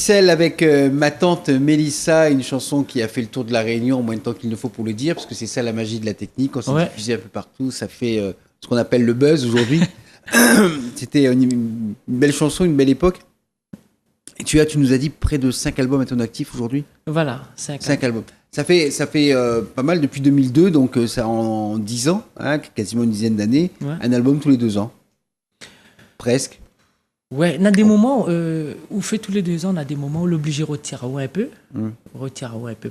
Issel avec ma tante Mélissa, une chanson qui a fait le tour de la Réunion en moins de temps qu'il ne faut pour le dire, parce que c'est ça la magie de la technique. Quand c'est diffusé un peu partout, ça fait ce qu'on appelle le buzz aujourd'hui. C'était une belle chanson, une belle époque. Et tu nous as dit près de 5 albums à ton actif aujourd'hui. Voilà, 5 albums. Ça fait pas mal depuis 2002, donc ça en 10 ans, hein, quasiment une dizaine d'années. Ouais. Un album tous les 2 ans. Presque. Ouais, on a des moments où fait tous les 2 ans, on a des moments où l'obligé retire un peu. Retire un peu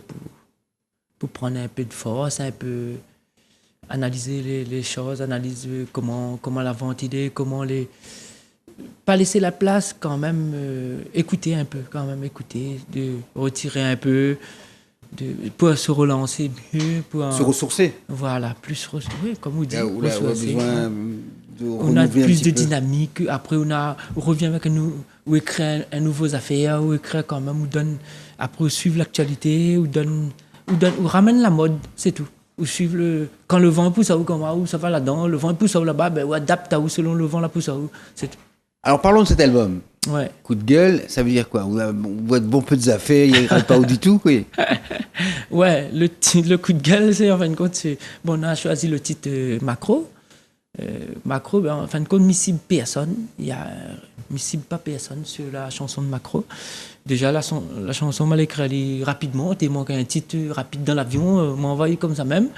pour prendre un peu de force, un peu analyser les choses, analyser comment la ventiler, comment les... Pas laisser la place quand même, écouter un peu, de retirer un peu, pour se relancer mieux. Se ressourcer. Voilà, plus ressourcer, oui, comme vous dites. Là où on a besoin on a plus de dynamique, après on revient avec ou écrit un nouveau affaire, ou écrit quand même, ou donne, après suivre l'actualité, ou ramène la mode, c'est tout. Ou suivre quand le vent pousse à où ça va là-dedans, le vent pousse à où là-bas, ben, ou adapte à où selon le vent la pousse à où, c'est tout. Alors parlons de cet album. Ouais. Coup de gueule, ça veut dire quoi? On voit de bons peu affaires, il n'y a pas du tout, oui. Ouais, le coup de gueule, c'est en fin de compte, on a choisi le titre Macro. Macro, ben, en fin de compte, miscible personne. Il y a miscible pas personne sur la chanson de Macro. Déjà, la chanson, m'a écrit rapidement. T'es manqué un titre rapide dans l'avion, m'a envoyé comme ça même.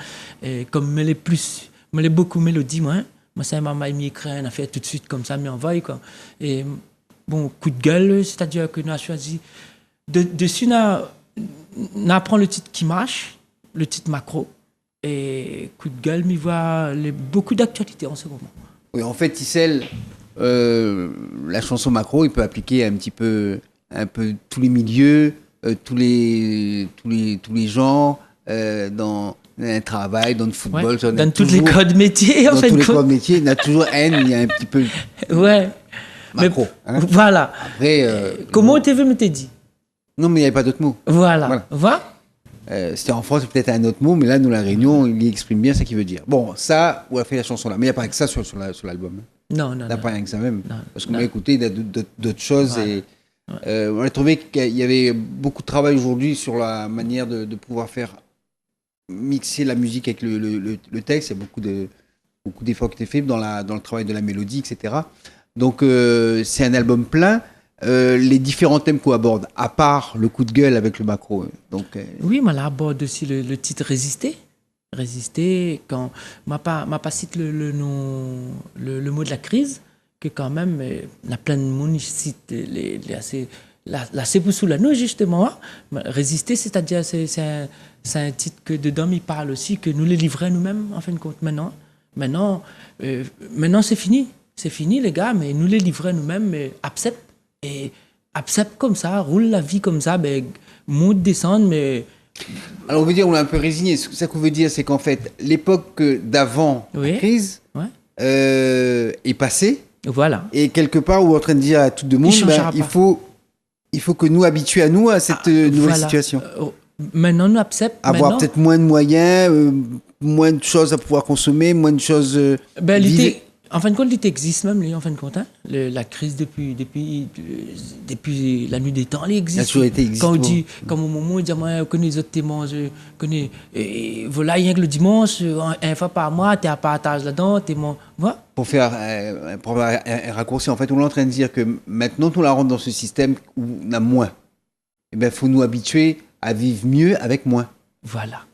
Et comme elle est beaucoup mélodie, moi. Moi, ça m'a écrit un affaire tout de suite comme ça, mais envoyé quoi. Et bon, coup de gueule, c'est-à-dire que nous avons choisi. Dessus, on apprend le titre qui marche, le titre Macro. Et coup de gueule, m'y voit beaucoup d'actualité en ce moment. Oui, en fait, Issel, la chanson Macro, il peut appliquer un peu tous les milieux, tous les gens, dans un travail, dans le football. Ouais, dans tous les codes métiers, en fait. Dans tous les codes métiers, il y a toujours il y a un petit peu. Ouais. Macro. Mais, voilà. Après. Comment tu veux me t'es dit? Non, mais il n'y avait pas d'autre mot. Voilà. Va? C'était en France, peut-être un autre mot, mais là, nous, la Réunion, il exprime bien ce qu'il veut dire. Bon, ça, on a fait la chanson là. Mais il n'y a pas que ça sur l'album. Non. Il n'y a pas rien que ça même. Non, parce qu'on a écouté d'autres choses. Voilà. Et on a trouvé qu'il y avait beaucoup de travail aujourd'hui sur la manière de pouvoir faire mixer la musique avec le texte. Il y a beaucoup d'efforts qui étaient faits dans le travail de la mélodie, etc. Donc, c'est un album plein. Les différents thèmes qu'on aborde, à part le coup de gueule avec le Macro. Donc, oui, mais là, aborde aussi le titre Résister. Résister, quand m'a pas cité le mot de la crise, que quand même, il y a plein de monde qui cite c'est pour sous la nous, justement. Résister, c'est-à-dire, c'est un titre que dedans, il parle aussi, que nous les livrer nous-mêmes, en fin de compte, maintenant, c'est fini. C'est fini, les gars, mais nous les livrer nous-mêmes, accepte. Et accepte comme ça, roule la vie comme ça, monte, descendre, mais... Alors on veut dire, on l'a un peu résigné. Ce que ça veut dire, c'est qu'en fait, l'époque d'avant la crise est passée. Voilà. Et quelque part, on est en train de dire à tout le monde, il faut que nous habituions à nous à cette nouvelle situation. Maintenant, nous acceptons. Avoir peut-être moins de moyens, moins de choses à pouvoir consommer, moins de choses... En fin de compte, il existe même, en fin de compte. Hein. La crise depuis la nuit des temps, il existe. La sûreté existe. Quand on dit, comme au moment où on dit, moi, je connais les autres témoins, voilà, rien que le dimanche, une fois par mois, tu es à partage là-dedans, témoin. Voilà. Pour faire un raccourci, en fait, on est en train de dire que maintenant, on la rentre dans ce système où on a moins. Eh bien, il faut nous habituer à vivre mieux avec moins. Voilà.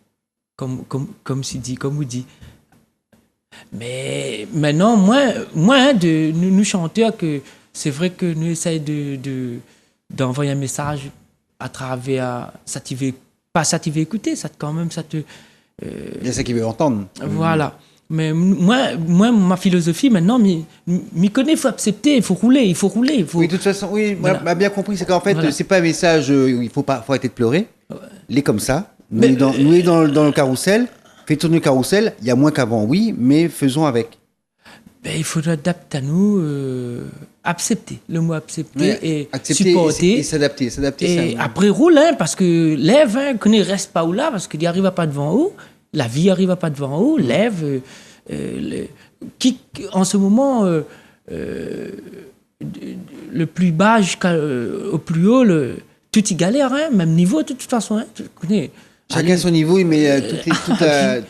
Comme vous dites. Mais maintenant, moi de nous chanteurs, que c'est vrai que nous essayons d'envoyer un message à travers pas ça tu veux écouter, ça quand même ça te. Il y a ça qui veut entendre. Voilà. Mais moi, ma philosophie maintenant, m'y connaît, il faut accepter, il faut rouler. Oui, de toute façon, oui, voilà. On a bien compris, c'est qu'en fait, c'est pas un message, il faut arrêter de pleurer. Il est comme ça. Nous est dans le carrousel. Fait tourner le carrousel, il y a moins qu'avant, oui, mais faisons avec. Il faut adapter à nous, accepter, le mot accepter, et supporter. Et s'adapter. Et ça, après, roule, parce que lève, qu'on ne reste pas où là, parce qu'il n'y arrive pas devant eux, la vie n'arrive pas devant eux, lève. En ce moment, le plus bas jusqu'au plus haut, tout y galère, hein, même niveau de toute façon. Hein, tu connais. Chacun son niveau, il met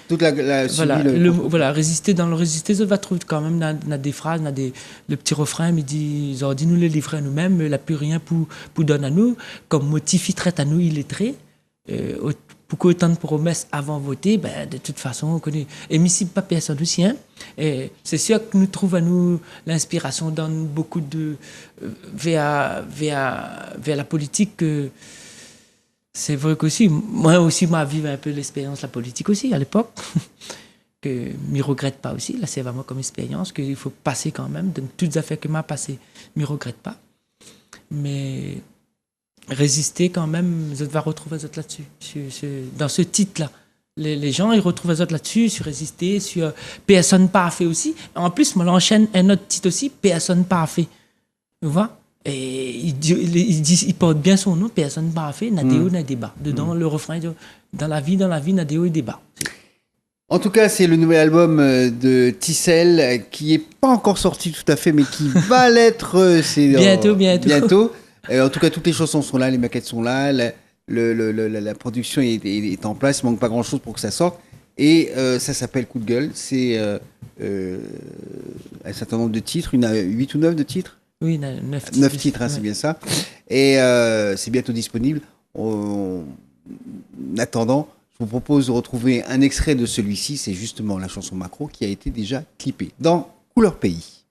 toute la voilà, voilà, résister dans le résister, ça va trouver quand même dans des phrases, le petit refrain, il dit, ils ont dit nous les livrer à nous-mêmes, il n'a plus rien pour donner à nous, comme motif, il traite à nous illettrés, pour qu'autant de promesses avant voter, ben, de toute façon, on connaît. Et Missy pas personne aussi, hein. Et c'est sûr que nous trouvons à nous l'inspiration dans beaucoup de. Vers la politique. C'est vrai qu'aussi, moi aussi, moi, vivre un peu l'expérience, la politique aussi, à l'époque, que je ne regrette pas aussi. Là, c'est vraiment comme expérience qu'il faut passer quand même. De toutes les affaires que m'a passées, je ne regrette pas. Mais résister quand même, je vais retrouver les autres là-dessus. Dans ce titre-là, les gens, ils retrouvent les autres là-dessus, sur résister, sur personne pas fait aussi. En plus, moi, l'enchaîne un autre titre aussi, personne pas fait. Tu vois? Et il porte bien son nom, personne n'a fait, Nadéo n'a débat. Dedans, le refrain, dans la vie, Nadéo, il débat. En tout cas, c'est le nouvel album de Tissel qui n'est pas encore sorti tout à fait, mais qui va l'être bientôt. En tout cas, toutes les chansons sont là, les maquettes sont là, la production est en place, il ne manque pas grand-chose pour que ça sorte. Et ça s'appelle Coup de gueule. C'est un certain nombre de titres, il y en a 8 ou 9 de titres. Oui, 9 titres. 9 titres, hein, c'est bien ça. Et c'est bientôt disponible. En attendant, je vous propose de retrouver un extrait de celui-ci. C'est justement la chanson Macro qui a été déjà clippée dans Couleur Pays.